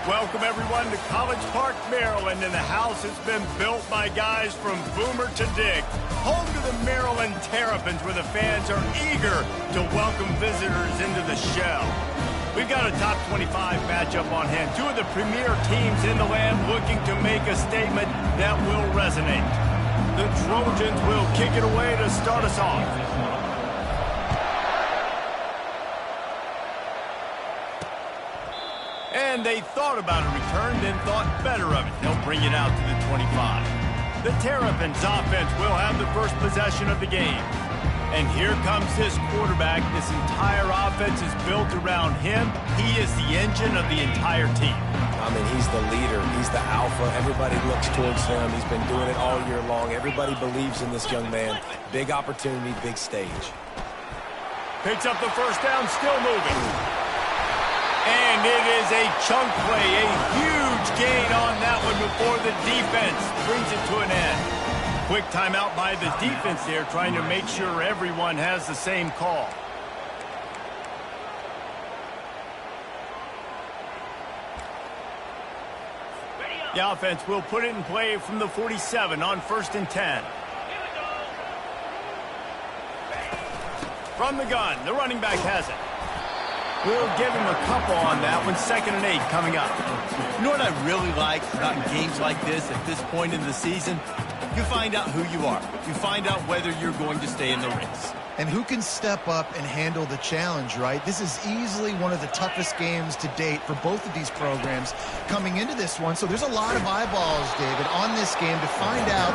Welcome, everyone, to College Park, Maryland, and the house has been built by guys from Boomer to Dick. Home to the Maryland Terrapins, where the fans are eager to welcome visitors into the shell. We've got a top 25 matchup on hand. Two of the premier teams in the land looking to make a statement that will resonate. The Trojans will kick it away to start us off. And they thought about a return, then thought better of it. They'll bring it out to the 25. The Terrapins offense will have the first possession of the game. And here comes this quarterback. This entire offense is built around him. He is the engine of the entire team. I mean, he's the leader. He's the alpha. Everybody looks towards him. He's been doing it all year long. Everybody believes in this young man. Big opportunity, big stage. Picks up the first down, still moving. And it is a chunk play, a huge gain on that one before the defense brings it to an end. Quick timeout by the defense there, trying to make sure everyone has the same call. The offense will put it in play from the 47 on 1st and 10. From the gun, the running back has it. We'll give him a couple on that one. 2nd and 8 coming up. You know what I really like about games like this at this point in the season? You find out who you are. You find out whether you're going to stay in the race. And who can step up and handle the challenge, right? This is easily one of the toughest games to date for both of these programs coming into this one. So there's a lot of eyeballs, David, on this game to find out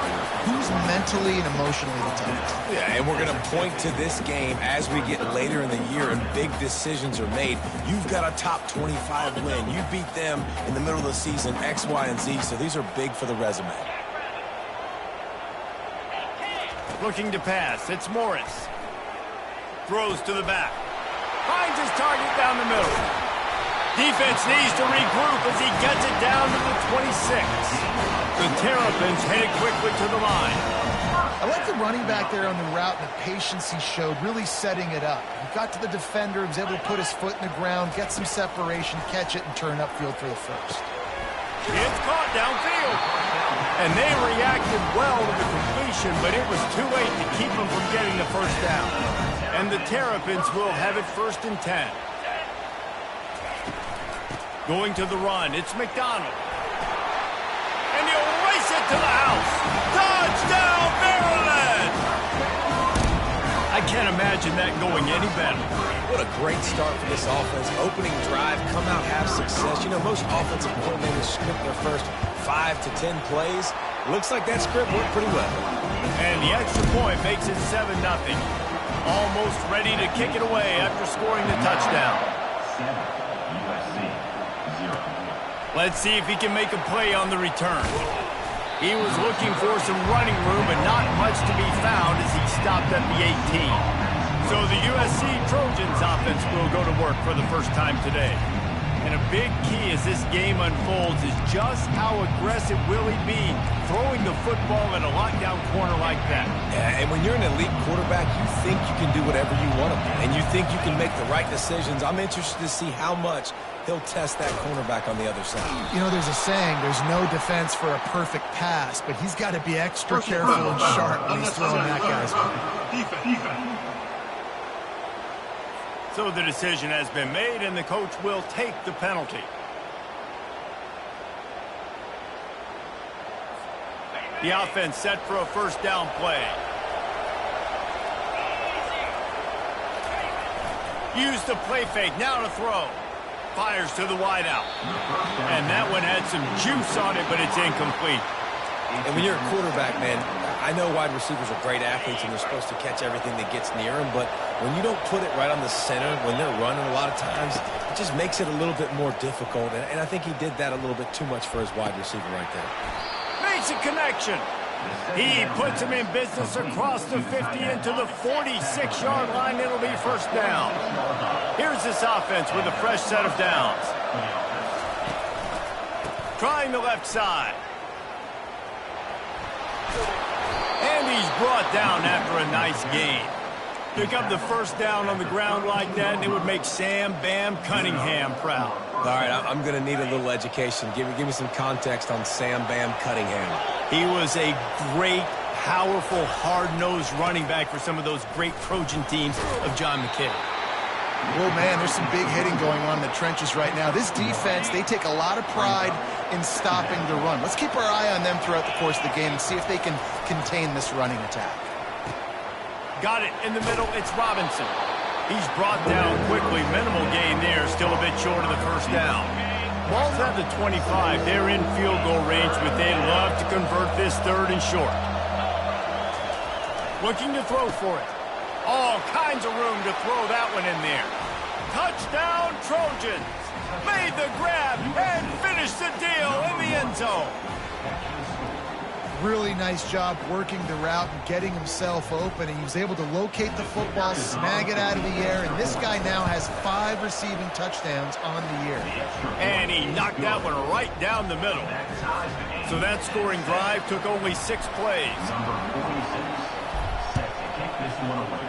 who's mentally and emotionally the toughest. Yeah, and we're going to point to this game as we get later in the year and big decisions are made. You've got a top 25 win. You beat them in the middle of the season, X, Y, and Z. So these are big for the resume. Looking to pass. It's Morris. Throws to the back. Finds his target down the middle. Defense needs to regroup as he gets it down to the 26. The Terrapins headed quickly to the line. I like the running back there on the route and the patience he showed, really setting it up. He got to the defender, was able to put his foot in the ground, get some separation, catch it, and turn upfield for the first. It's caught downfield. And they reacted well to the completion, but it was too late to keep them from getting the first down. And the Terrapins will have it 1st and 10. Going to the run, it's McDonald. And he'll race it to the house. Touchdown, Maryland! I can't imagine that going any better. What a great start for this offense. Opening drive, come out, have success. You know, most offensive coordinators script their first 5 to 10 plays. Looks like that script worked pretty well. And the extra point makes it 7-0. Almost ready to kick it away after scoring the touchdown. 7, USC, 0. Let's see if he can make a play on the return. He was looking for some running room, but not much to be found as he stopped at the 18. So the USC Trojans offense will go to work for the first time today. And a big key as this game unfolds is just how aggressive will he be throwing the football at a lockdown corner like that. Yeah, and when you're an elite quarterback, you think you can do whatever you want to do, and you think you can make the right decisions. I'm interested to see how much he'll test that cornerback on the other side. You know, there's a saying, there's no defense for a perfect pass, but he's got to be extra careful and sharp when he's throwing that guy's way. Defense. So the decision has been made, and the coach will take the penalty. The offense set for a first down play. Use the play fake, now to throw. Fires to the wideout. And that one had some juice on it, but it's incomplete. And when you're a quarterback, man, I know wide receivers are great athletes and they're supposed to catch everything that gets near them, but when you don't put it right on the center, when they're running a lot of times, it just makes it a little bit more difficult. And I think he did that a little bit too much for his wide receiver right there. Makes a connection. He puts him in business across the 50 into the 46-yard line. It'll be first down. Here's this offense with a fresh set of downs. Trying the left side. And he's brought down after a nice gain. Pick up the first down on the ground like that, and it would make Sam Bam Cunningham proud. All right, I'm going to need a little education. Give me some context on Sam Bam Cunningham. He was a great, powerful, hard-nosed running back for some of those great Trojan teams of John McKay. Oh, man, there's some big hitting going on in the trenches right now. This defense, they take a lot of pride in stopping the run. Let's keep our eye on them throughout the course of the game and see if they can contain this running attack. Got it in the middle. It's Robinson. He's brought down quickly. Minimal gain there. Still a bit short of the first down. Ball's at the 25. They're in field goal range, but they'd love to convert this third and short. Looking to throw for it. All kinds of room to throw that one in there. Touchdown, Trojans. Made the grab and finished the deal in the end zone. Really nice job working the route and getting himself open. And he was able to locate the football, snag it out of the air, and this guy now has 5 receiving touchdowns on the year. And he knocked that one right down the middle. So that scoring drive took only 6 plays. Number 46, set to kick this one away.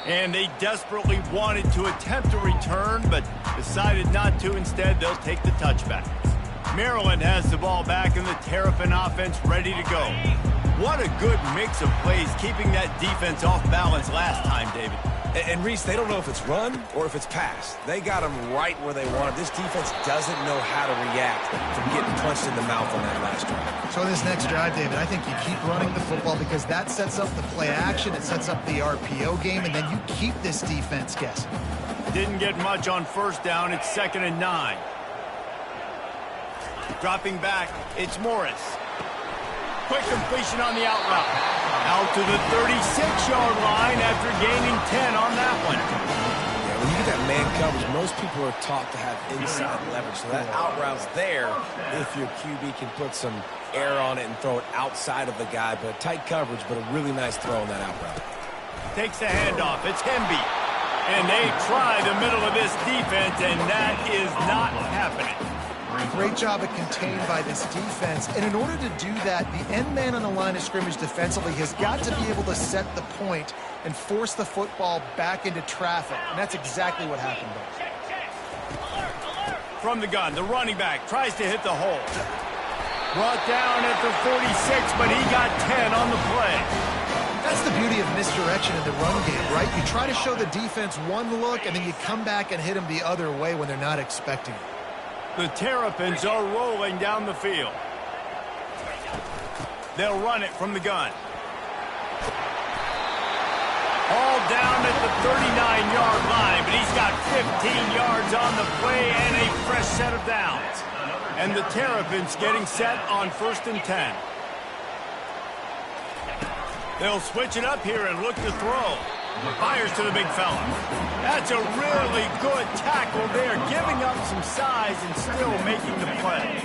And they desperately wanted to attempt a return, but decided not to. Instead, they'll take the touchback. Maryland has the ball back and the Terrapin offense ready to go. What a good mix of plays, keeping that defense off balance last time, David. And Reese, they don't know if it's run or if it's pass. They got them right where they want it. This defense doesn't know how to react from getting punched in the mouth on that last drive. So this next drive, David, I think you keep running the football because that sets up the play action, it sets up the RPO game, and then you keep this defense guessing. Didn't get much on first down. It's 2nd and 9. Dropping back, it's Morris. Quick completion on the out route. Out to the 36-yard line after gaining 10 on that one. Yeah, when you get that man coverage, most people are taught to have inside leverage. So that out route's there if your QB can put some air on it and throw it outside of the guy. But tight coverage, but a really nice throw on that out route. Takes the handoff. It's Hemby. And they try the middle of this defense, and that is not happening. Great job at contained by this defense. And in order to do that, the end man on the line of scrimmage defensively has got to be able to set the point and force the football back into traffic. And that's exactly what happened there. From the gun, the running back tries to hit the hole. Brought down at the 46, but he got 10 on the play. That's the beauty of misdirection in the run game, right? You try to show the defense one look, and then you come back and hit them the other way when they're not expecting it. The Terrapins are rolling down the field. They'll run it from the gun. All down at the 39-yard line, but he's got 15 yards on the play and a fresh set of downs. And the Terrapins getting set on 1st and 10. They'll switch it up here and look to throw. Fires to the big fella. That's a really good tackle there, giving up some size and still making the play.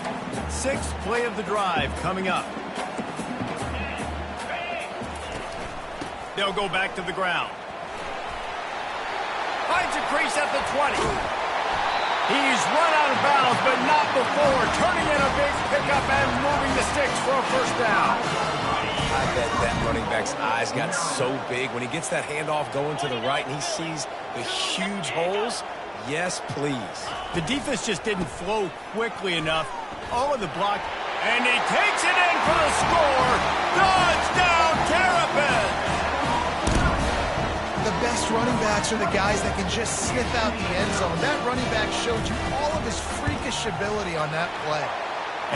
6th play of the drive coming up. They'll go back to the ground. Finds a crease at the 20. He's run out of bounds, but not before. Turning in a big pickup and moving the sticks for a first down. I bet that running back's eyes got so big when he gets that handoff going to the right and he sees the huge holes. Yes, please. The defense just didn't flow quickly enough. Oh, the block. And he takes it in for the score. Touchdown, Terrapins! The best running backs are the guys that can just sniff out the end zone. That running back showed you all of his freakish ability on that play.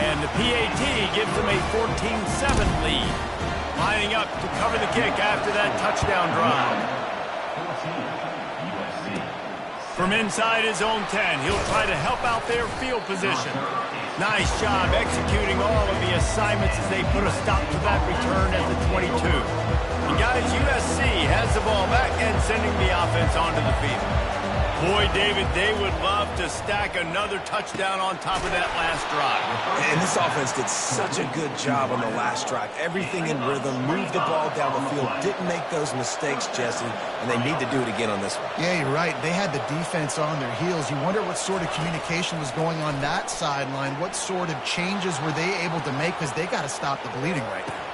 And the PAT gives them a 14-7 lead. Lining up to cover the kick after that touchdown drive. 14, USC. From inside his own 10, he'll try to help out their field position. Nice job executing all of the assignments as they put a stop to that return at the 22. And guys, USC has the ball back and sending the offense onto the field. Boy, David, they would love to stack another touchdown on top of that last drive. And this offense did such a good job on the last drive. Everything in rhythm, moved the ball down the field, didn't make those mistakes, Jesse, and they need to do it again on this one. Yeah, you're right. They had the defense on their heels. You wonder what sort of communication was going on that sideline. What sort of changes were they able to make because they got to stop the bleeding right now.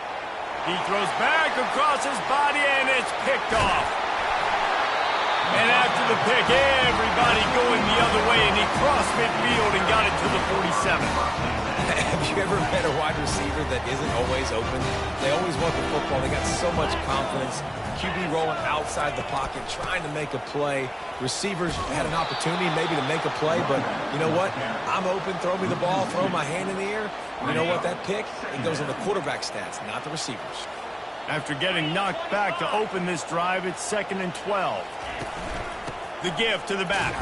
He throws back across his body, and it's picked off. And after the pick, everybody going the other way, and he crossed midfield and got it to the 47. Have you ever met a wide receiver that isn't always open? They always want the football. They got so much confidence. QB rolling outside the pocket, trying to make a play. Receivers had an opportunity maybe to make a play, but you know what? I'm open, throw me the ball, throw my hand in the air. You know what? That pick, it goes on the quarterback stats, not the receivers. After getting knocked back to open this drive, it's 2nd and 12. The give to the back.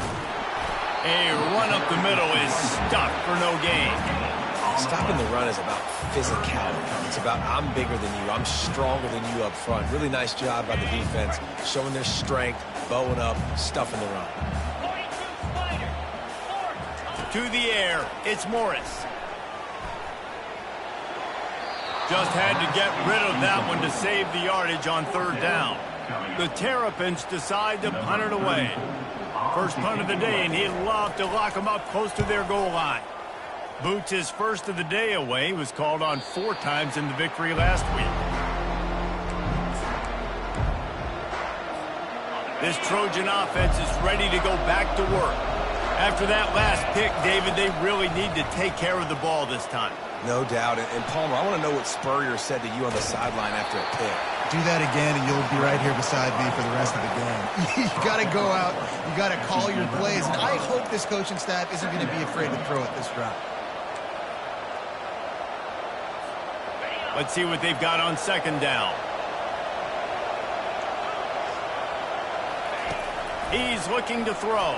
A run up the middle is stuffed for no gain. Stopping the run is about physicality. It's about I'm bigger than you. I'm stronger than you up front. Really nice job by the defense, showing their strength, bowing up, stuffing the run. To the air, it's Morris. Just had to get rid of that one to save the yardage on 3rd down. The Terrapins decide to punt it away. First punt of the day, and he'd love to lock them up close to their goal line. Boots, his first of the day away, was called on 4 times in the victory last week. This Trojan offense is ready to go back to work. After that last pick, David, they really need to take care of the ball this time. No doubt. And Palmer, I want to know what Spurrier said to you on the sideline after a pick. Do that again, and you'll be right here beside me for the rest of the game. You got to go out. You got to call your plays. And I hope this coaching staff isn't going to be afraid to throw it this route. Let's see what they've got on 2nd down. He's looking to throw.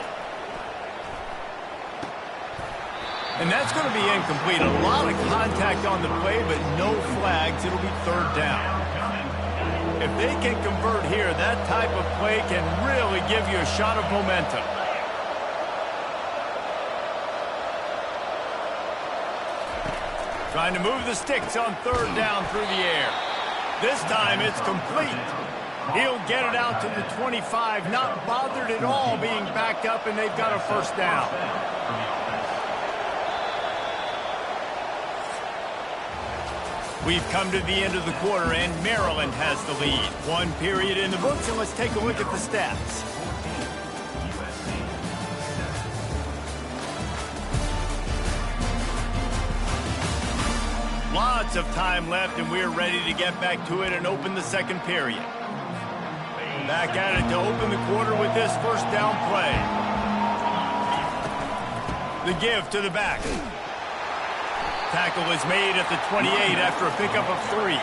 And that's going to be incomplete. A lot of contact on the play, but no flags. It'll be 3rd down. If they can convert here, that type of play can really give you a shot of momentum. Trying to move the sticks on 3rd down through the air. This time it's complete. He'll get it out to the 25, not bothered at all being backed up, and they've got a 1st down. We've come to the end of the quarter, and Maryland has the lead. 1 period in the books, and let's take a look at the stats. Lots of time left, and we're ready to get back to it and open the 2nd period. Back at it to open the quarter with this 1st down play. The give to the back. Tackle is made at the 28 after a pickup of 3.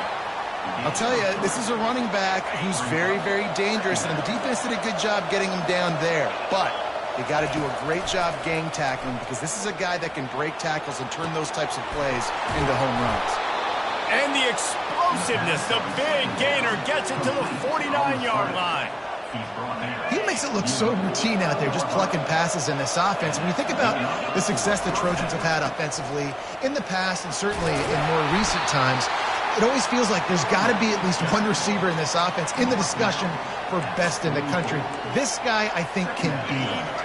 I'll tell you, this is a running back who's very, very dangerous, and the defense did a good job getting him down there. But they got to do a great job gang tackling, because this is a guy that can break tackles and turn those types of plays into home runs. And the explosiveness, the big gainer gets it to the 49-yard line. He makes it look so routine out there, just plucking passes in this offense. When you think about the success the Trojans have had offensively in the past, and certainly in more recent times, it always feels like there's got to be at least one receiver in this offense in the discussion for best in the country. This guy, I think, can be that.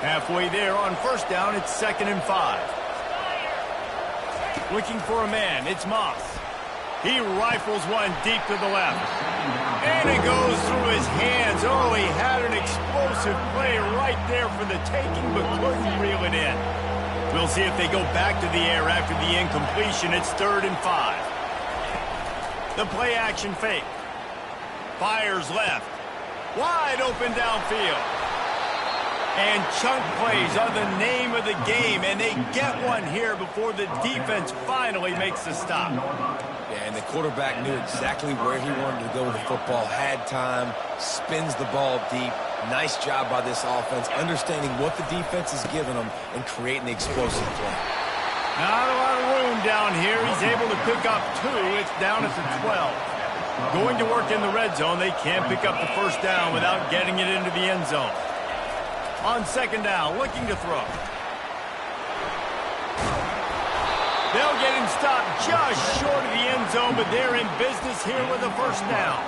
Halfway there on 1st down, it's 2nd and 5. Looking for a man, it's Moss. He rifles one deep to the left. And it goes through his hands. Oh, he had an explosive play right there for the taking, but couldn't reel it in. We'll see if they go back to the air after the incompletion. It's 3rd and 5. The play action fake. Fires left. Wide open downfield. And chunk plays are the name of the game, and they get one here before the defense finally makes the stop. Yeah, and the quarterback knew exactly where he wanted to go with the football, had time, spins the ball deep. Nice job by this offense, understanding what the defense is giving them and creating the explosive play. Not a lot of room down here. He's able to pick up 2. It's down at the 12. Going to work in the red zone. They can't pick up the 1st down without getting it into the end zone. On 2nd down, looking to throw. They'll get him stopped just short of the end zone, but they're in business here with a 1st down.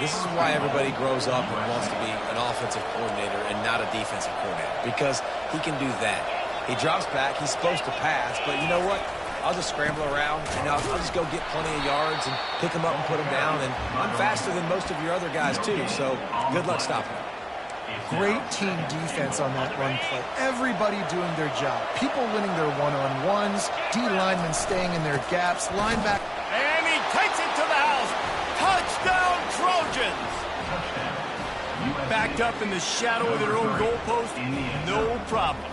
This is why everybody grows up and wants to be an offensive coordinator and not a defensive coordinator, because he can do that. He drops back. He's supposed to pass, but you know what? I'll just scramble around, and I'll just go get plenty of yards and pick him up and put him down. And I'm faster than most of your other guys, too, so good luck stopping him. great team defense on that run play. Everybody doing their job. People winning their one-on-ones, D linemen staying in their gaps, linebacker. And he takes it to the house. Touchdown, Trojans! Backed up in the shadow of their own goalpost, no problem.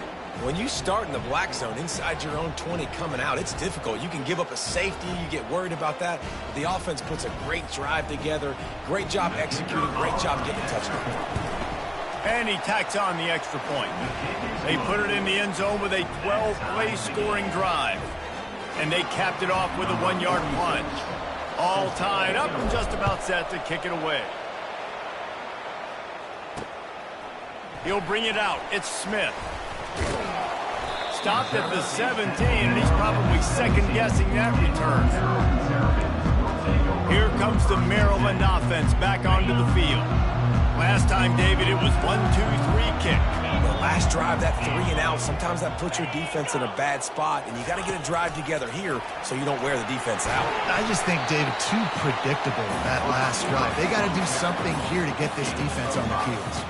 When you start in the black zone inside your own 20 coming out, it's difficult. You can give up a safety. You get worried about that. But the offense puts a great drive together. Great job executing. Great job getting a touchdown. And he tacks on the extra point. They put it in the end zone with a 12-play scoring drive. And they capped it off with a 1-yard plunge. All tied up and just about set to kick it away. He'll bring it out. It's Smith. Stopped at the 17, and he's probably second-guessing that return. Here comes the Maryland offense back onto the field. Last time, David, it was 1-2-3 kick. The last drive, that 3 and out, sometimes that puts your defense in a bad spot, and you got to get a drive together here so you don't wear the defense out. I just think, David, too predictable that last drive. They got to do something here to get this defense on their heels.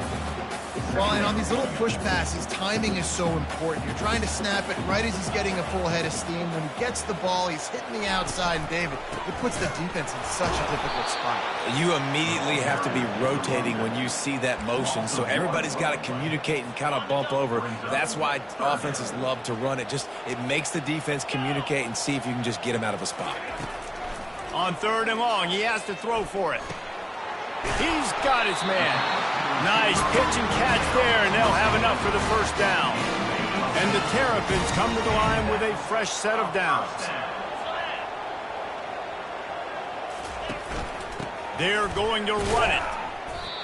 Well, and on these little push passes, timing is so important. You're trying to snap it right as he's getting a full head of steam. When he gets the ball, he's hitting the outside, and David, it puts the defense in such a difficult spot. You immediately have to be rotating when you see that motion, so everybody's got to communicate and kind of bump over. That's why offenses love to run it. It makes the defense communicate and see if you can just get him out of a spot. On 3rd and long, he has to throw for it. He's got his man. Nice pitch and catch there, and they'll have enough for the first down. And the Terrapins come to the line with a fresh set of downs. They're going to run it.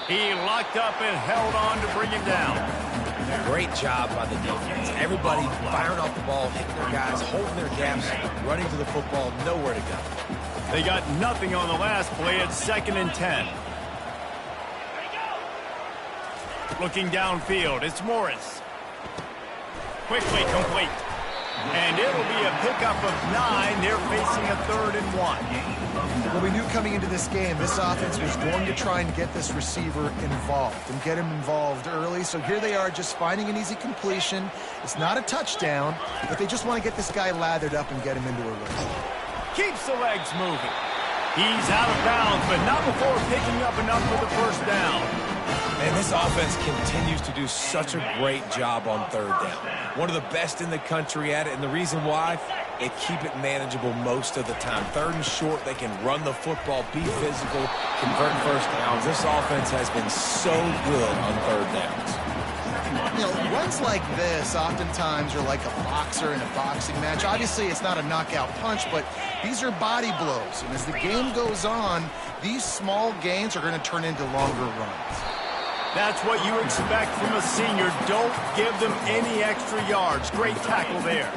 He locked up and held on to bring him down. Great job by the defense. Everybody firing off the ball, hitting their guys, holding their gaps, running to the football, nowhere to go. They got nothing on the last play. It's 2nd and 10. Looking downfield, it's Morris. Quickly complete. And it'll be a pickup of 9. They're facing a 3rd and 1. Well, we knew coming into this game, this offense was going to try and get this receiver involved and get him involved early. So here they are just finding an easy completion. It's not a touchdown, but they just want to get this guy lathered up and get him into a rhythm. Keeps the legs moving. He's out of bounds, but not before picking up enough for the first down. And this offense continues to do such a great job on 3rd down. One of the best in the country at it, and the reason why, they keep it manageable most of the time. 3rd and short, they can run the football, be physical, convert first downs. This offense has been so good on 3rd downs. You know, runs like this oftentimes are like a boxer in a boxing match. Obviously, it's not a knockout punch, but these are body blows. And as the game goes on, these small gains are going to turn into longer runs. That's what you expect from a senior. Don't give them any extra yards. Great tackle there.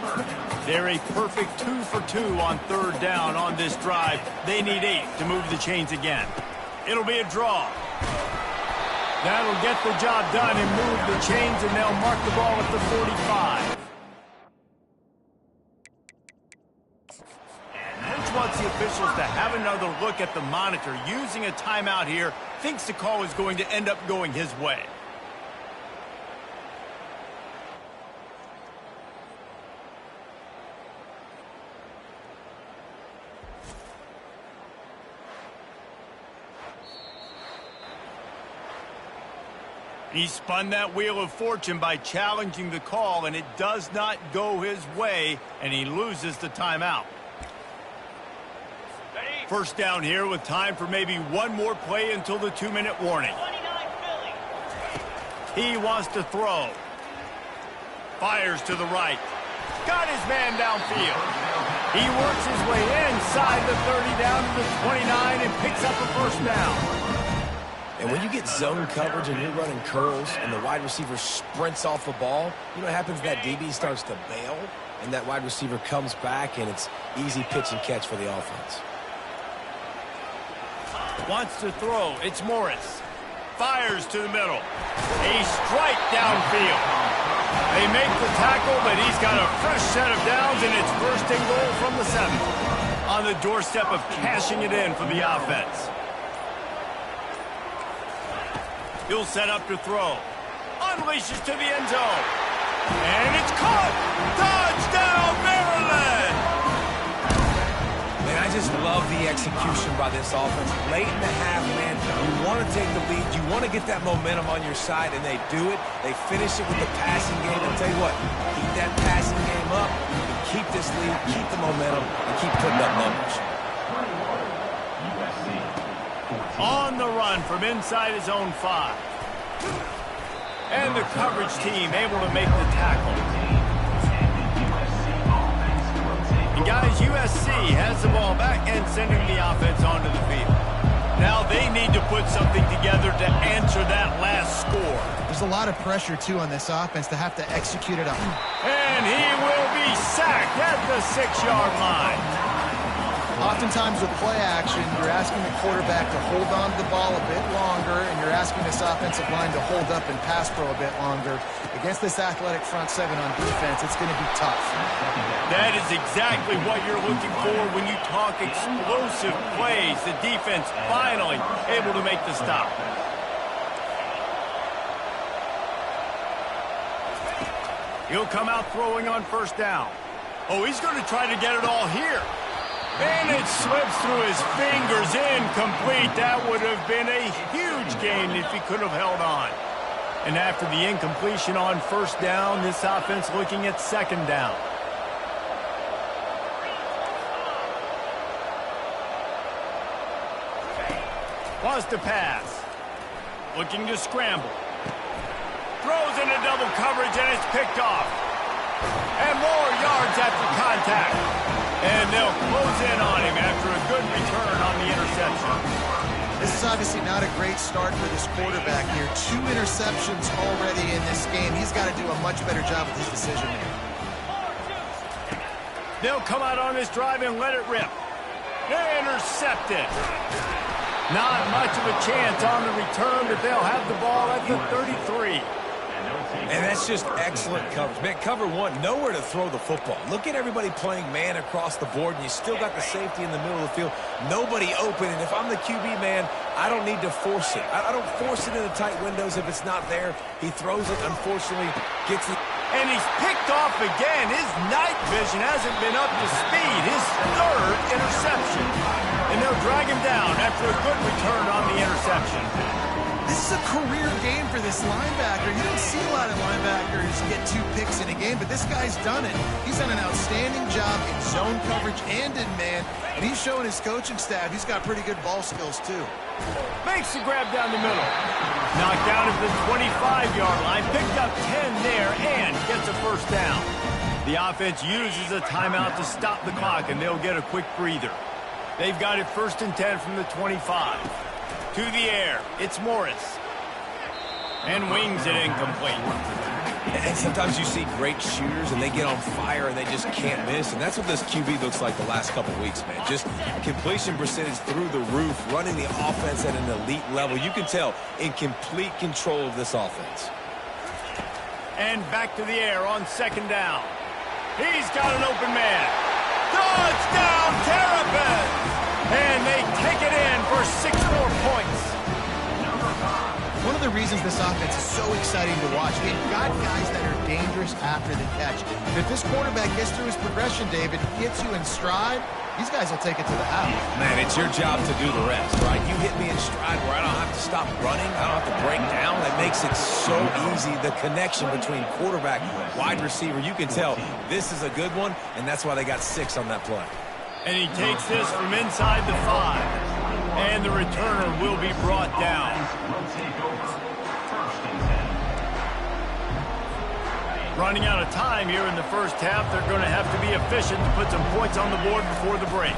They're a perfect 2 for 2 on 3rd down on this drive. They need 8 to move the chains again. It'll be a draw. That'll get the job done and move the chains, and they'll mark the ball at the 45. Coach wants the officials to have another look at the monitor. Using a timeout here, thinks the call is going to end up going his way. He spun that wheel of fortune by challenging the call, and it does not go his way, and he loses the timeout. First down here with time for maybe one more play until the 2-minute warning. He wants to throw. Fires to the right. Got his man downfield. He works his way inside the 30 down to the 29 and picks up a first down. And when you get zone coverage and you're running curls and the wide receiver sprints off the ball, you know what happens? That DB starts to bail, and that wide receiver comes back, and it's easy pitch and catch for the offense. Wants to throw. It's Morris. Fires to the middle. A strike downfield. They make the tackle, but he's got a fresh set of downs, and it's 1st and goal from the 7. On the doorstep of cashing it in for the offense. He'll set up to throw. unleashes to the end zone. And it's caught. Touchdown, Maryland. Man, I just love the execution by this offense. Late in the half, man, you want to take the lead. You want to get that momentum on your side, and they do it. They finish it with the passing game. I'll tell you what, keep that passing game up, and keep this lead, keep the momentum, and keep putting up numbers. On the run from inside his own 5. And the coverage team able to make the tackle. And guys, USC has the ball back and sending the offense onto the field. Now they need to put something together to answer that last score. There's a lot of pressure, too, on this offense to have to execute it up. And he will be sacked at the 6-yard line. Oftentimes with play action, you're asking the quarterback to hold on to the ball a bit longer, and you're asking this offensive line to hold up and pass pro a bit longer. Against this athletic front 7 on defense, it's going to be tough. That is exactly what you're looking for when you talk explosive plays. The defense finally able to make the stop. He'll come out throwing on first down. Oh, he's going to try to get it all here. And it slips through his fingers, incomplete. That would have been a huge gain if he could have held on. And after the incompletion on first down, this offense looking at second down. Wants to pass. Looking to scramble. Throws into double coverage, and it's picked off. And more yards after contact. And they'll close in on him after a good return on the interception. This is obviously not a great start for this quarterback here. 2 interceptions already in this game. He's got to do a much better job with his decision here. They'll come out on this drive and let it rip. Intercepted. Not much of a chance on the return, but they'll have the ball at the 33. And that's just excellent coverage. Man, cover 1, nowhere to throw the football. Look at everybody playing man across the board, and you still got the safety in the middle of the field. Nobody open, and if I'm the QB, man, I don't need to force it. I don't force it into tight windows if it's not there. He throws it, unfortunately, gets it. And he's picked off again. His night vision hasn't been up to speed. His 3rd interception. And they'll drag him down after a good return on the interception. This is a career game for this linebacker. You don't see a lot of linebackers get 2 picks in a game, but this guy's done it. He's done an outstanding job in zone coverage and in man, and he's showing his coaching staff he's got pretty good ball skills, too. Makes the grab down the middle. Knocked down at the 25-yard line, picked up 10 there, and gets a first down. The offense uses a timeout to stop the clock, and they'll get a quick breather. They've got it 1st and 10 from the 25. To the air, it's Morris. And wings it incomplete. And sometimes you see great shooters, and they get on fire, and they just can't miss. And that's what this QB looks like the last couple weeks, man. Just completion percentage through the roof, running the offense at an elite level. You can tell in complete control of this offense. And back to the air on second down. He's got an open man. Touchdown, Terrapins! And they take it in for 6 more points. One of the reasons this offense is so exciting to watch, they've got guys that are dangerous after the catch. If this quarterback gets through his progression, David, gets you in stride, these guys will take it to the house. Man, it's your job to do the rest, right? You hit me in stride where I don't have to stop running. I don't have to break down. That makes it so easy. The connection between quarterback, wide receiver, you can tell this is a good one, and that's why they got 6 on that play. And he takes this from inside the 5. And the returner will be brought down. Running out of time here in the first half. They're going to have to be efficient to put some points on the board before the break.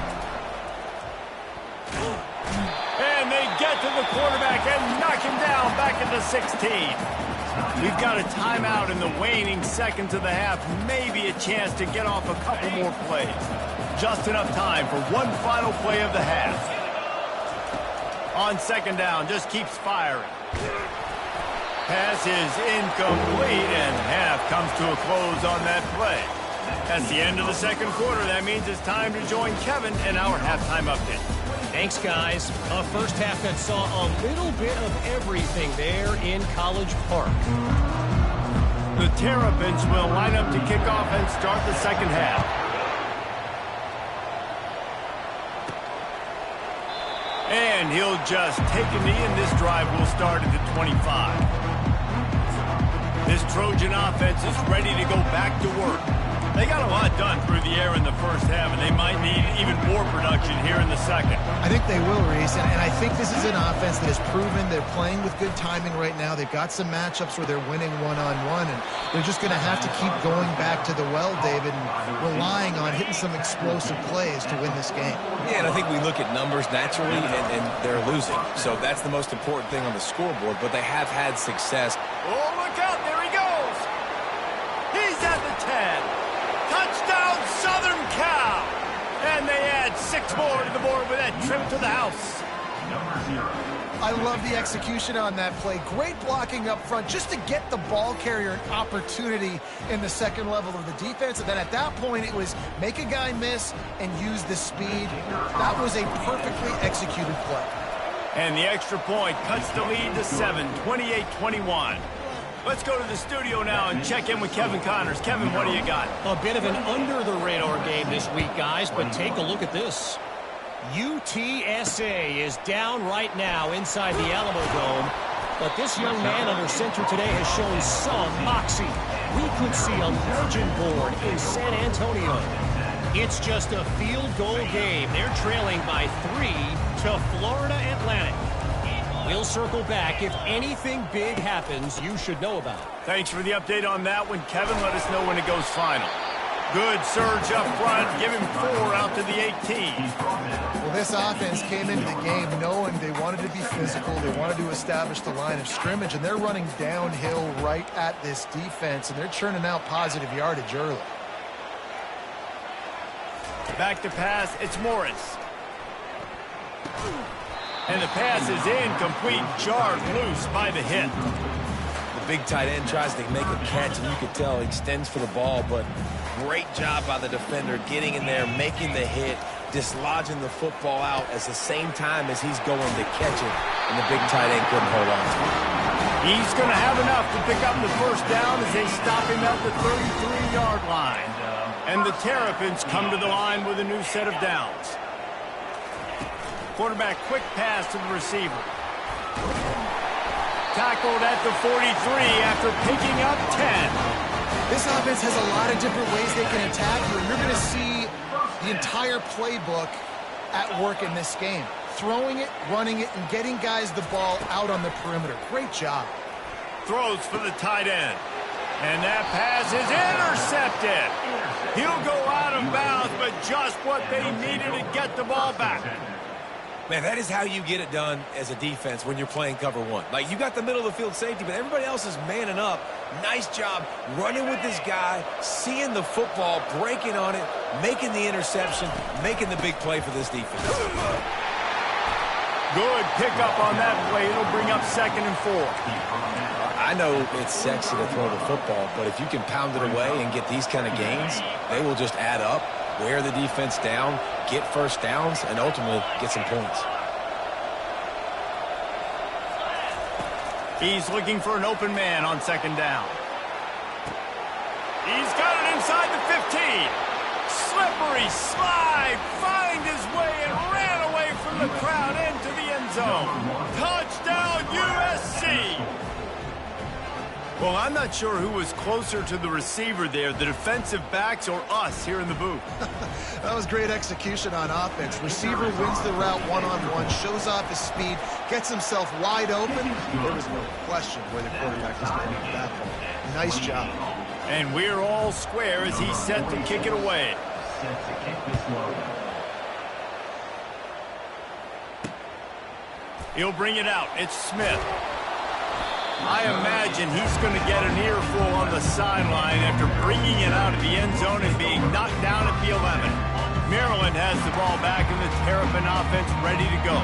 And they get to the quarterback and knock him down back at the 16. We've got a timeout in the waning seconds of the half. Maybe a chance to get off a couple more plays. Just enough time for one final play of the half. On second down, just keeps firing. Pass is incomplete, and half comes to a close on that play. That's the end of the second quarter. That means it's time to join Kevin in our halftime update. Thanks, guys. A first half that saw a little bit of everything there in College Park. The Terrapins will line up to kick off and start the second half. And he'll just take a knee, and this drive will start at the 25. This Trojan offense is ready to go back to work. They got a lot done through the air in the first half, and they might need even more production here in the second. I think they will, Reese, and I think this is an offense that has proven they're playing with good timing right now. They've got some matchups where they're winning one-on-one, and they're just going to have to keep going back to the well, David, and relying on hitting some explosive plays to win this game. Yeah, and I think we look at numbers naturally, and they're losing. So that's the most important thing on the scoreboard, but they have had success. Oh, look out. There he goes. He's at the 10. Touchdown, Southern Cal! And they add 6 more to the board with that trip to the house. I love the execution on that play. Great blocking up front just to get the ball carrier an opportunity in the second level of the defense. And then at that point, it was make a guy miss and use the speed. That was a perfectly executed play. And the extra point cuts the lead to 7, 28-21. Let's go to the studio now and check in with Kevin Connors. Kevin, what do you got? A bit of an under-the-radar game this week, guys, but take a look at this. UTSA is down right now inside the Alamo Dome, but this young man under center today has shown some moxie. We could see a legend born in San Antonio. It's just a field goal game. They're trailing by 3 to Florida Atlantic. We'll circle back. If anything big happens, you should know about it. Thanks for the update on that one, Kevin. Let us know when it goes final. Good surge up front. Give him 4 out to the 18. Well, this offense came into the game knowing they wanted to be physical. They wanted to establish the line of scrimmage, and they're running downhill right at this defense, and they're churning out positive yardage early. Back to pass. It's Morris. And the pass is incomplete, jarred loose by the hit. The big tight end tries to make a catch, and you can tell he extends for the ball, but great job by the defender getting in there, making the hit, dislodging the football out at the same time as he's going to catch it, and the big tight end couldn't hold on to it. He's going to have enough to pick up the first down as they stop him at the 33-yard line. And the Terrapins come to the line with a new set of downs. Quarterback quick pass to the receiver. Tackled at the 43 after picking up 10. This offense has a lot of different ways they can attack you, and you're going to see the entire playbook at work in this game. Throwing it, running it, and getting guys the ball out on the perimeter. Great job. Throws for the tight end. And that pass is intercepted. He'll go out of bounds, but just what they needed to get the ball back. Man, that is how you get it done as a defense when you're playing cover 1. Like, you got the middle of the field safety, but everybody else is manning up. Nice job running with this guy, seeing the football, breaking on it, making the interception, making the big play for this defense. Good pickup on that play. It'll bring up 2nd and 4. I know it's sexy to throw the football, but if you can pound it away and get these kind of gains, they will just add up, wear the defense down, get first downs, and ultimately get some points. He's looking for an open man on 2nd down. He's got it inside the 15. Slippery slide, find his way and ran away from the crowd into the end zone. Touchdown USC. Well, I'm not sure who was closer to the receiver there, the defensive backs or us here in the booth. That was great execution on offense. Receiver wins the route one-on-one, shows off his speed, gets himself wide open. There was no question where the quarterback was going with that ball. Nice job. And we're all square as he's set to kick it away. Set to kick this one. He'll bring it out. It's Smith. I imagine he's going to get an earful on the sideline after bringing it out of the end zone and being knocked down at the 11. Maryland has the ball back and the Terrapin offense ready to go.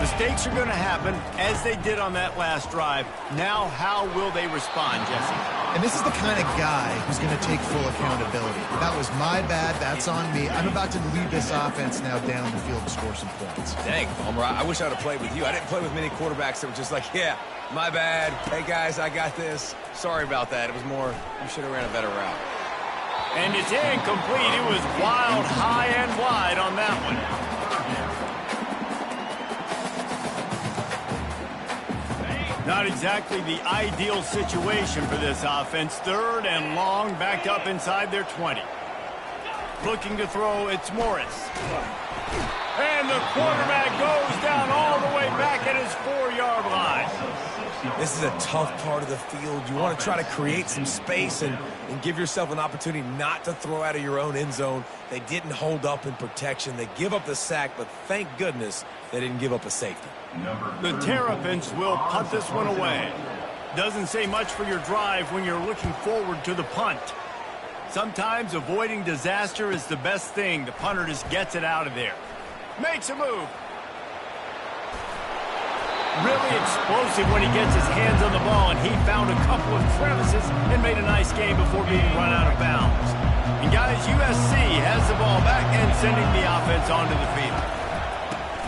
Mistakes are going to happen as they did on that last drive. Now, how will they respond, Jesse? And this is the kind of guy who's going to take full accountability. That was my bad. That's on me. I'm about to lead this offense now down the field to score some points. Dang, Homer, I wish I would have played with you. I didn't play with many quarterbacks that were just like, yeah, my bad. Hey, guys, I got this. Sorry about that. It was more, you should have ran a better route. And it's incomplete. It was wild, high and wide on that one. Not exactly the ideal situation for this offense. 3rd and long, backed up inside their 20. Looking to throw, it's Morris. And the quarterback goes down all the way back at his 4-yard line. This is a tough part of the field. You want to try to create some space and give yourself an opportunity not to throw out of your own end zone. They didn't hold up in protection. They give up the sack, but thank goodness they didn't give up a safety. The Terrapins will punt this one away. Doesn't say much for your drive when you're looking forward to the punt. Sometimes avoiding disaster is the best thing. The punter just gets it out of there. Makes a move. Really explosive when he gets his hands on the ball, and he found a couple of crevices and made a nice game before being run out of bounds. And guys, USC has the ball back and sending the offense onto the field.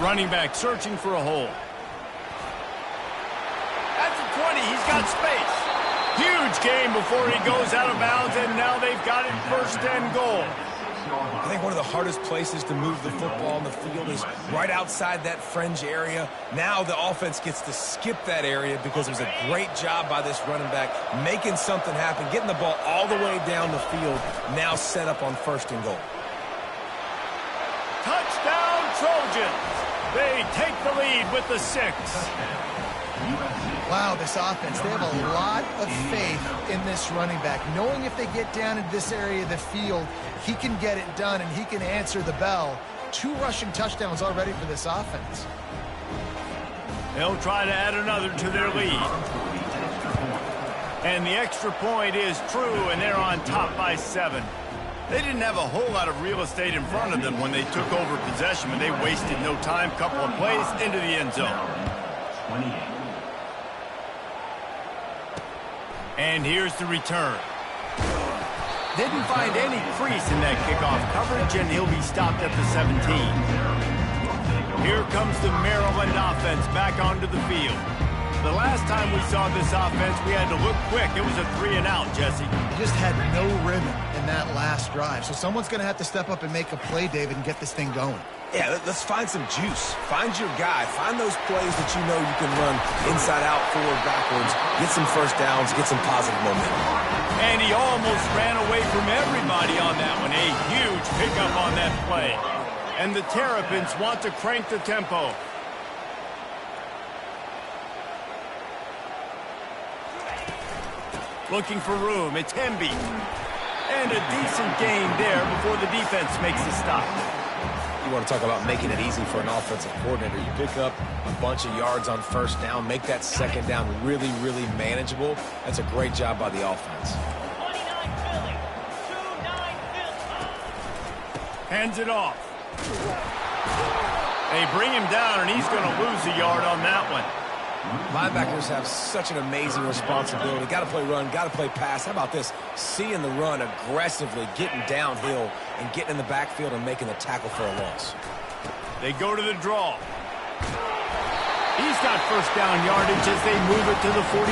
Running back searching for a hole. At the 20, he's got space. Huge game before he goes out of bounds, and now they've got it 1st and goal. I think one of the hardest places to move the football on the field is right outside that fringe area. Now the offense gets to skip that area because it was a great job by this running back making something happen, getting the ball all the way down the field, now set up on 1st and goal. Touchdown, Trojans. They take the lead with the 6. Wow, this offense, they have a lot of faith in this running back, knowing if they get down in this area of the field, he can get it done and he can answer the bell. 2 rushing touchdowns already for this offense. They'll try to add another to their lead. And the extra point is true, and they're on top by 7. They didn't have a whole lot of real estate in front of them when they took over possession, but they wasted no time. Couple of plays into the end zone. 28. And here's the return. Didn't find any crease in that kickoff coverage, and he'll be stopped at the 17. Here comes the Maryland offense back onto the field. The last time we saw this offense, we had to look quick. It was a 3-and-out, Jesse. He just had no rhythm in that last drive. So someone's going to have to step up and make a play, David, and get this thing going. Yeah, let's find some juice. Find your guy. Find those plays that you know you can run inside out, forward, backwards. Get some 1st downs. Get some positive momentum. And he almost ran away from everybody on that one. A huge pickup on that play. And the Terrapins want to crank the tempo. Looking for room. It's Hemby. And a decent gain there before the defense makes the stop. You want to talk about making it easy for an offensive coordinator. You pick up a bunch of yards on 1st down, make that 2nd down really, really manageable. That's a great job by the offense. 29 Philly. 2-9 Philly. Hands it off. They bring him down, and he's going to lose a yard on that one. Linebackers have such an amazing responsibility. Got to play run, got to play pass. How about this? Seeing the run aggressively, getting downhill, and getting in the backfield and making the tackle for a loss. They go to the draw. He's got 1st down yardage as they move it to the 44.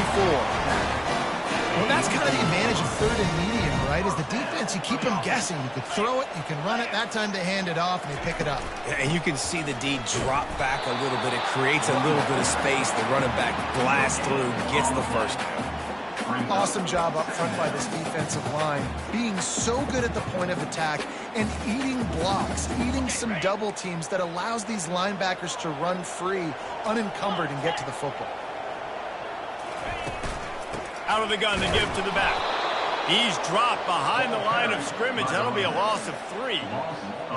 Well, that's kind of the advantage of 3rd and medium, right? Is the defense, you keep them guessing. You could throw it, you can run it. That time they hand it off and they pick it up. Yeah, and you can see the D drop back a little bit. It creates a little bit of space. The running back blasts through, gets the 1st down. Awesome job up front by this defensive line, being so good at the point of attack and eating blocks, eating some double teams that allows these linebackers to run free, unencumbered, and get to the football. Out of the gun to give to the back. He's dropped behind the line of scrimmage. That'll be a loss of 3.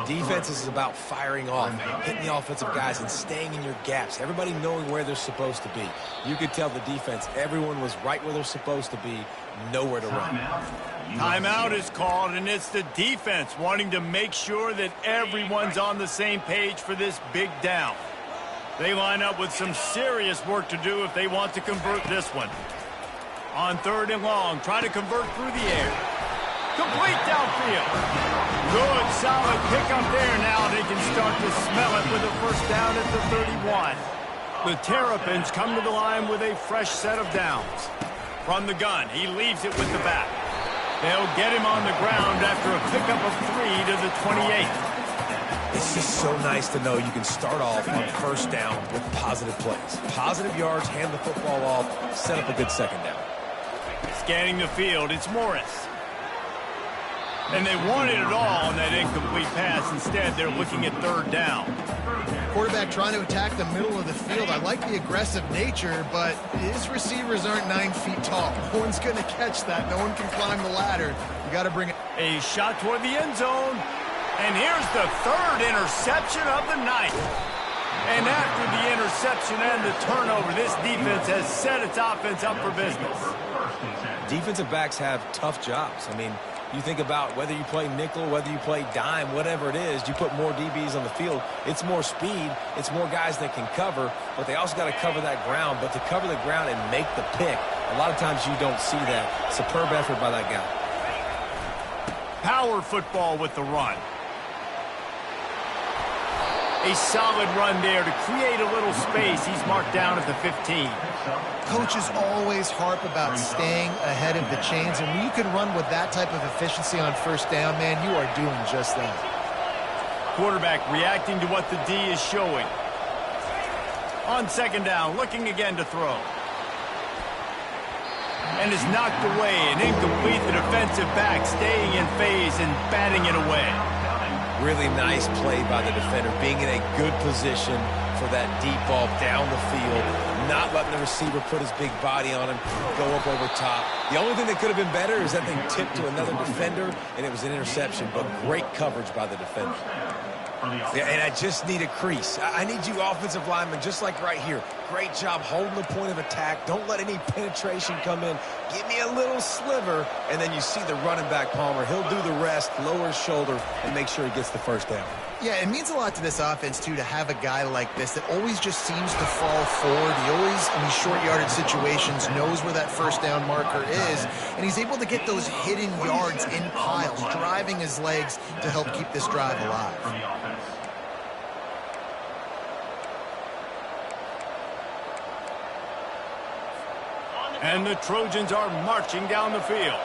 Defense is about firing off, hitting the offensive guys and staying in your gaps. Everybody knowing where they're supposed to be. You could tell the defense, everyone was right where they're supposed to be, nowhere to run. Timeout is called, and it's the defense wanting to make sure that everyone's on the same page for this big down. They line up with some serious work to do if they want to convert this one. On 3rd and long, trying to convert through the air. Complete downfield. Good, solid pickup there. Now they can start to smell it with a first down at the 31. The Terrapins come to the line with a fresh set of downs. From the gun, he leaves it with the back. They'll get him on the ground after a pickup of 3 to the 28. It's just so nice to know you can start off on first down with positive plays. Positive yards, hand the football off, set up a good second down. Scanning the field, it's Morris. And they wanted it all on that incomplete pass. Instead, they're looking at 3rd down. Quarterback trying to attack the middle of the field. I like the aggressive nature, but his receivers aren't 9 feet tall. No one's going to catch that. No one can climb the ladder. You got to bring it. A shot toward the end zone. And here's the 3rd interception of the night. And after the interception and the turnover, this defense has set its offense up for business. Defensive backs have tough jobs. I mean, you think about whether you play nickel, whether you play dime, whatever it is, you put more DBs on the field. It's more speed. It's more guys that can cover, but they also got to cover that ground. But to cover the ground and make the pick, a lot of times you don't see that. Superb effort by that guy. Power football with the run. A solid run there to create a little space. He's marked down at the 15. Coaches always harp about staying ahead of the chains, and when you can run with that type of efficiency on first down, man, you are doing just that. Quarterback reacting to what the D is showing. On 2nd down, looking again to throw. And is knocked away and incomplete. The defensive back staying in phase and batting it away. Really nice play by the defender, being in a good position for that deep ball down the field, not letting the receiver put his big body on him, go up over top. The only thing that could have been better is that thing tipped to another defender, and it was an interception, but great coverage by the defender. Yeah, and I just need a crease. I need you offensive linemen, just like right here. Great job holding the point of attack. Don't let any penetration come in. Give me a little sliver, and then you see the running back, Palmer. He'll do the rest, lower his shoulder, and make sure he gets the first down. Yeah, it means a lot to this offense, too, to have a guy like this that always just seems to fall forward. He always, in these short yardage situations, knows where that first down marker is, and he's able to get those hidden yards in piles, driving his legs to help keep this drive alive. And the Trojans are marching down the field.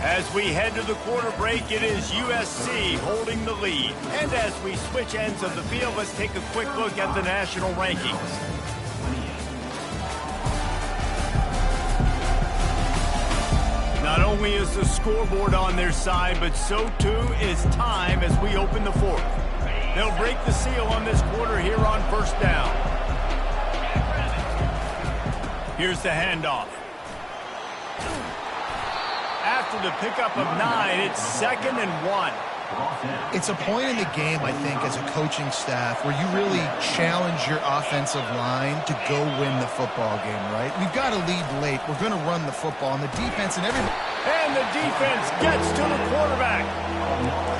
As we head to the quarter break, it is USC holding the lead. And as we switch ends of the field, let's take a quick look at the national rankings. Not only is the scoreboard on their side, but so too is time as we open the 4th. They'll break the seal on this quarter here on first down. Here's the handoff. After the pickup of 9, it's 2nd and 1. It's a point in the game, I think, as a coaching staff where you really challenge your offensive line to go win the football game, right? We've got to lead late. We're going to run the football, and the defense and everything. And the defense gets to the quarterback.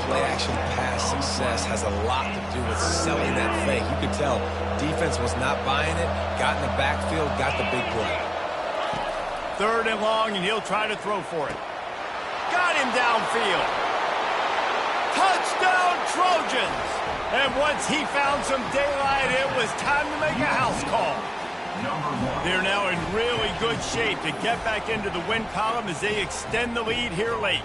Play-action pass success has a lot to do with selling that fake. You could tell defense was not buying it, got in the backfield, got the big play. 3rd and long, and he'll try to throw for it. Got him downfield. Touchdown, Trojans! And once he found some daylight, it was time to make a house call. They're now in really good shape to get back into the win column as they extend the lead here late.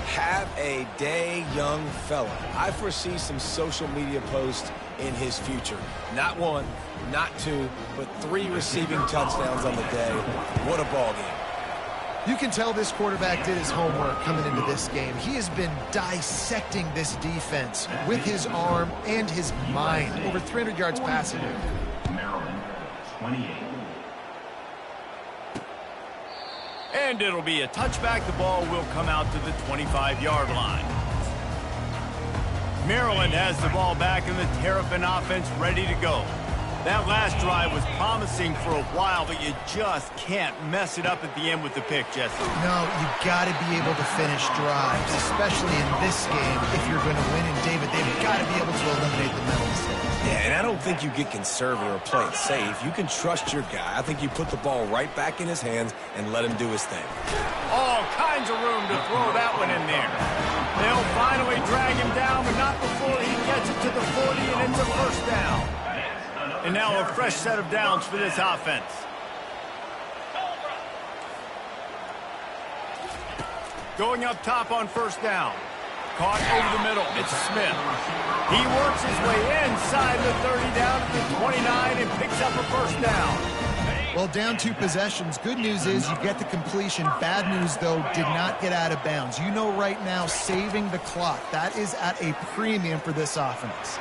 Have a day, young fella. I foresee some social media posts in his future. Not 1, not 2, but 3 receiving touchdowns on the day. What a ball game. You can tell this quarterback did his homework coming into this game. He has been dissecting this defense with his arm and his mind. Over 300 yards passing. Maryland, 28. And it'll be a touchback. The ball will come out to the 25-yard line. Maryland has the ball back and the Terrapin offense ready to go. That last drive was promising for a while, but you just can't mess it up at the end with the pick, Jesse. No, you've got to be able to finish drives, especially in this game. If you're going to win, and David, they've got to be able to eliminate the mental mistakes. Yeah, and I don't think you get conservative or play it safe. You can trust your guy. I think you put the ball right back in his hands and let him do his thing. All kinds of room to throw that one in there. They'll finally drag him down, but not before he gets it to the 40, and it's a first down. And now a fresh set of downs for this offense. Going up top on first down. Caught over the middle. It's Smith. He works his way inside the 30 down to the 29 and picks up a first down. Well, down 2 possessions. Good news is you get the completion. Bad news, though, did not get out of bounds. You know right now, saving the clock. That is at a premium for this offense.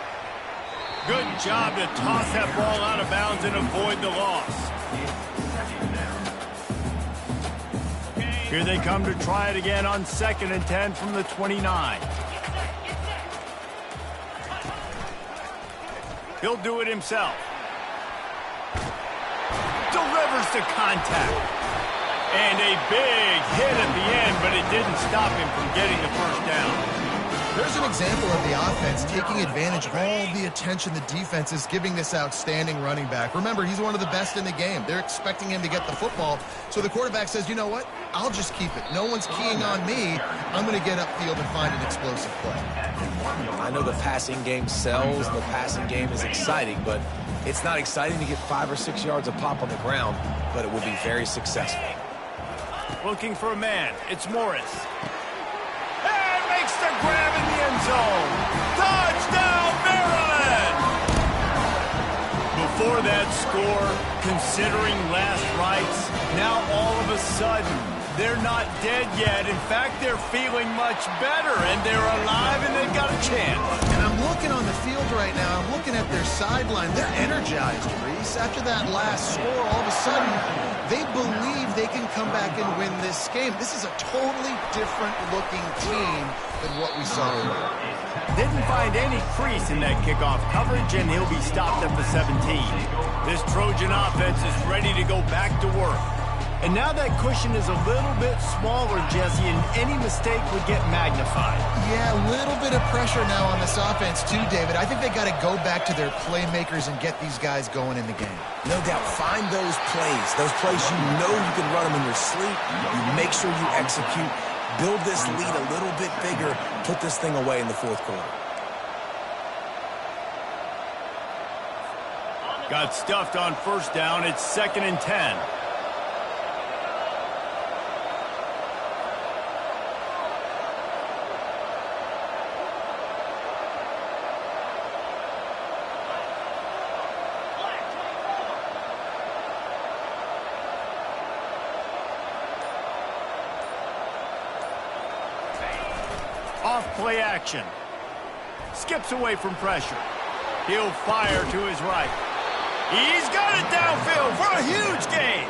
Good job to toss that ball out of bounds and avoid the loss. Here they come to try it again on 2nd and 10 from the 29. He'll do it himself. Delivers to contact. And a big hit at the end, but it didn't stop him from getting the first down. There's an example of the offense taking advantage of all the attention the defense is giving this outstanding running back. Remember, he's one of the best in the game. They're expecting him to get the football. So the quarterback says, you know what? I'll just keep it. No one's keying on me. I'm going to get upfield and find an explosive play. I know the passing game sells. The passing game is exciting, but it's not exciting to get 5 or 6 yards of pop on the ground, but it will be very successful. Looking for a man. It's Morris. Makes the grab in the end zone. Touchdown, Maryland! Before that score, considering last rites, now all of a sudden, they're not dead yet. In fact, they're feeling much better, and they're alive, and they've got a chance. And I'm looking on the field right now. I'm looking at their sideline. They're energized, Reese. After that last score, all of a sudden, they believe they can come back and win this game. This is a totally different-looking team than what we saw earlier. Didn't find any crease in that kickoff coverage, and he'll be stopped at the 17. This Trojan offense is ready to go back to work. And now that cushion is a little bit smaller, Jesse, and any mistake would get magnified. Yeah, a little bit of pressure now on this offense too, David. I think they got to go back to their playmakers and get these guys going in the game. No doubt. Find those plays you know you can run them in your sleep. You make sure you execute. Build this lead a little bit bigger. Put this thing away in the 4th quarter. Got stuffed on first down. It's 2nd and 10. Off play action. Skips away from pressure. He'll fire to his right. He's got it downfield for a huge gain.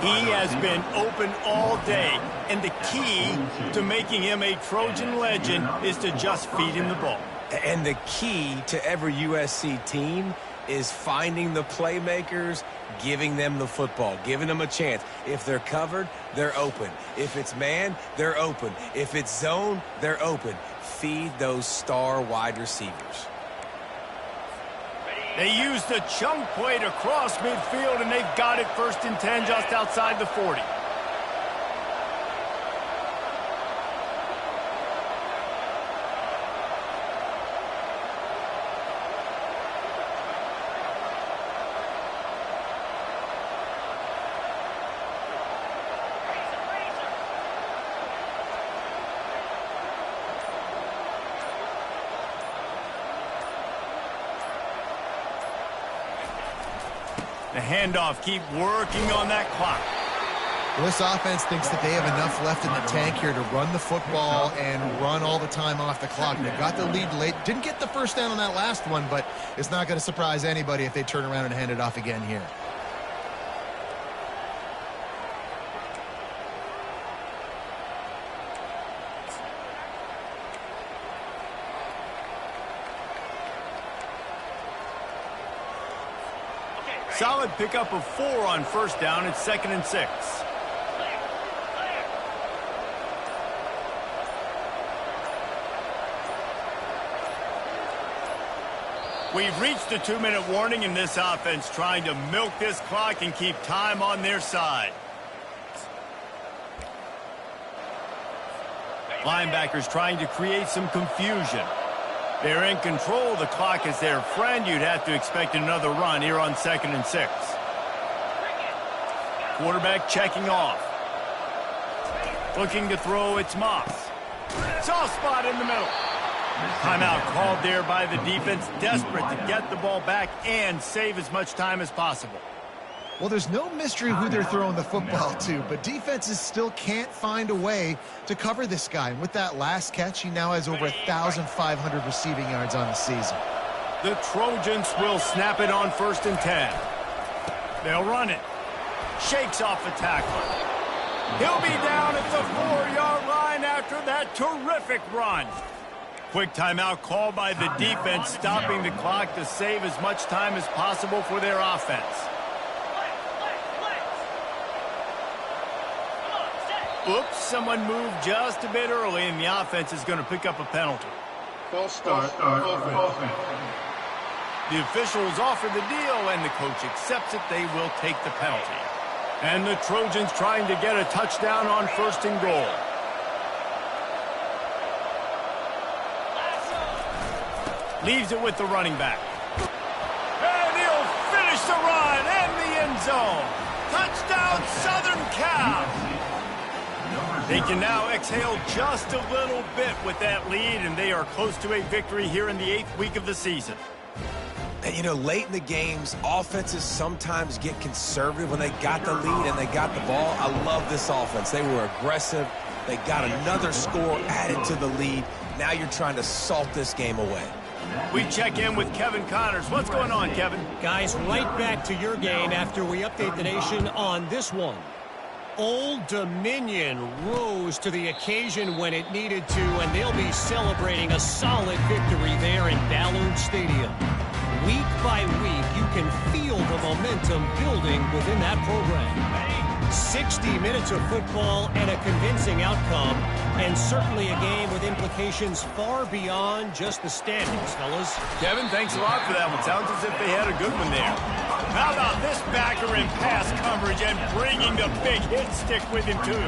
He has been open all day, and the key to making him a Trojan legend is to just feed him the ball. And the key to every USC team is finding the playmakers, giving them the football, giving them a chance. If they're covered, they're open. If it's man, they're open. If it's zone, they're open. Feed those star wide receivers. They used the chunk play to cross midfield, and they've got it 1st and 10 just outside the 40. The handoff, keep working on that clock. Well, this offense thinks that they have enough left in the tank here to run the football and run all the time off the clock. They got the lead late. Didn't get the first down on that last one, but it's not going to surprise anybody if they turn around and hand it off again here. Solid pickup of 4 on first down. It's 2nd and 6. We've reached the 2-minute warning in this offense, trying to milk this clock and keep time on their side. Linebackers trying to create some confusion. They're in control. The clock is their friend. You'd have to expect another run here on 2nd and 6. Quarterback checking off. Looking to throw, it's Moss. Soft spot in the middle. Timeout called there by the defense, desperate to get the ball back and save as much time as possible. Well, there's no mystery who they're throwing the football to, but defenses still can't find a way to cover this guy. And with that last catch, he now has over 1,500 receiving yards on the season. The Trojans will snap it on 1st and 10. They'll run it. Shakes off the tackler. He'll be down at the 4-yard line after that terrific run. Quick timeout called by the defense, stopping the clock to save as much time as possible for their offense. Oops, someone moved just a bit early, and the offense is going to pick up a penalty. False start. Offense. The officials offer the deal, and the coach accepts it. They will take the penalty. And the Trojans trying to get a touchdown on 1st and goal. Leaves it with the running back. And he'll finish the run in the end zone. Touchdown, Southern Cal. They can now exhale just a little bit with that lead, and they are close to a victory here in the 8th week of the season. And, you know, late in the games, offenses sometimes get conservative when they got the lead and they got the ball. I love this offense. They were aggressive. They got another score added to the lead. Now you're trying to salt this game away. We check in with Kevin Connors. What's going on, Kevin? Guys, right back to your game after we update the nation on this one. Old Dominion rose to the occasion when it needed to, and they'll be celebrating a solid victory there in Ballard Stadium. Week by week, you can feel the momentum building within that program. 60 minutes of football and a convincing outcome, and certainly a game with implications far beyond just the standings, fellas. Kevin, thanks a lot for that one. Sounds as if they had a good one there. How about this backer in pass coverage and bringing the big hit stick with him, too?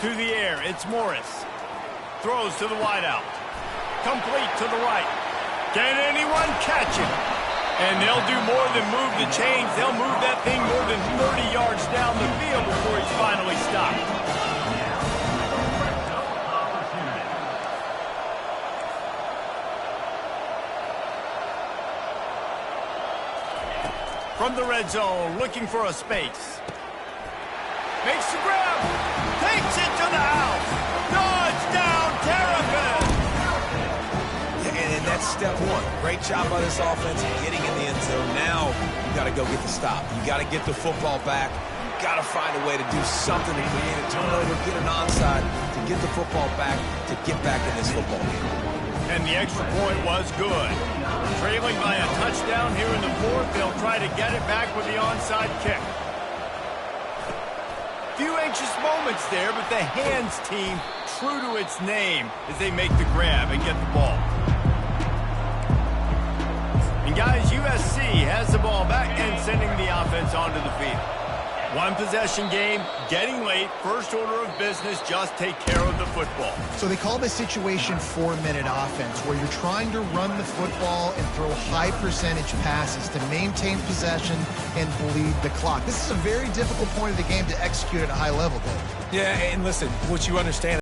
To the air, it's Morris. Throws to the wideout. Complete to the right. Can anyone catch him? And they'll do more than move the chains. They'll move that thing more than 30 yards down the field before he's finally stopped. From the red zone, looking for a space. Makes the grab. Takes it to the house. Dodge down, Terrapin. And that's step one. Great job by this offense getting in the end zone. Now you got to go get the stop. You got to get the football back. You got to find a way to do something to create a turnover, get an onside, to get the football back, to get back in this football game. And the extra point was good. Trailing by a touchdown here in the 4th, they'll try to get it back with the onside kick. Few anxious moments there, but the hands team true to its name as they make the grab and get the ball. And guys, USC has the ball back and sending the offense onto the field. One possession game, getting late, first order of business, just take care of the football. So they call this situation 4-minute offense, where you're trying to run the football and throw high percentage passes to maintain possession and bleed the clock. This is a very difficult point of the game to execute at a high level, Dave. Yeah, and listen, what you understand